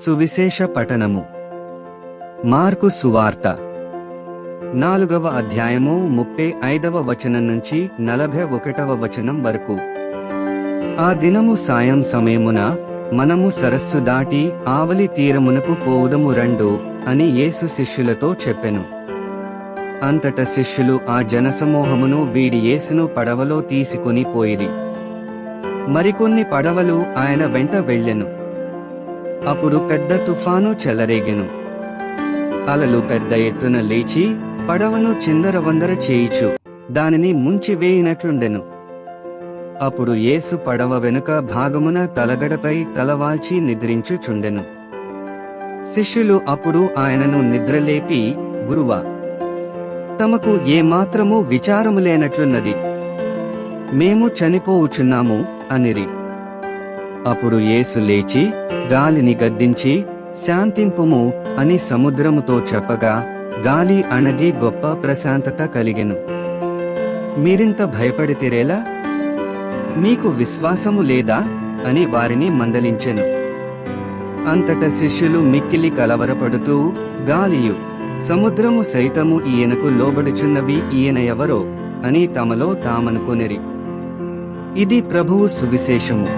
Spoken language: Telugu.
సువిశేష పఠనము. మార్కు సువార్త 4వ అధ్యాయము 35వ వచనం నుంచి 41వ వచనం వరకు. ఆ దినము సాయం సమయమున మనము సరస్సు దాటి ఆవలి తీరమునకు పోవుదము రండు అని యేసు శిష్యులతో చెప్పెను. అంతట శిష్యులు ఆ జనసమూహమును వీడి యేసును పడవలో తీసుకుని పోయిరి. మరికొన్ని పడవలు ఆయన వెంట వెళ్ళెను. అప్పుడు పెద్ద తుఫాను చెలరేగెను. అలలు పెద్ద ఎత్తున లేచి పడవను చిందరవందర చేయిచు దానిని ముంచివేయినట్లుండెను. అప్పుడు యేసు పడవ వెనుక భాగమున తలగడపై తలవాల్చి నిద్రించుచుండెను. శిష్యులు అప్పుడు ఆయనను నిద్రలేపి, గురువా, తమకు ఏమాత్రము విచారము లేనట్లున్నది, మేము చనిపోవుచున్నాము అనిరి. అప్పుడు యేసు లేచి గాలిని గద్దించి, శాంతింపుము అని సముద్రముతో చెప్పగా గాలి అణగి గొప్ప ప్రశాంతత కలిగెను. మీరింత భయపడితిరేలా? మీకు విశ్వాసము లేదా అని వారిని మందలించెను. అంతట శిష్యులు మిక్కిలి కలవరపడుతూ, గాలియు సముద్రము సైతము ఈయనకు లోబడుచున్నవి, ఈయన ఎవరో అని తమలో తామనుకొనిరి. ఇది ప్రభువు సువిశేషము.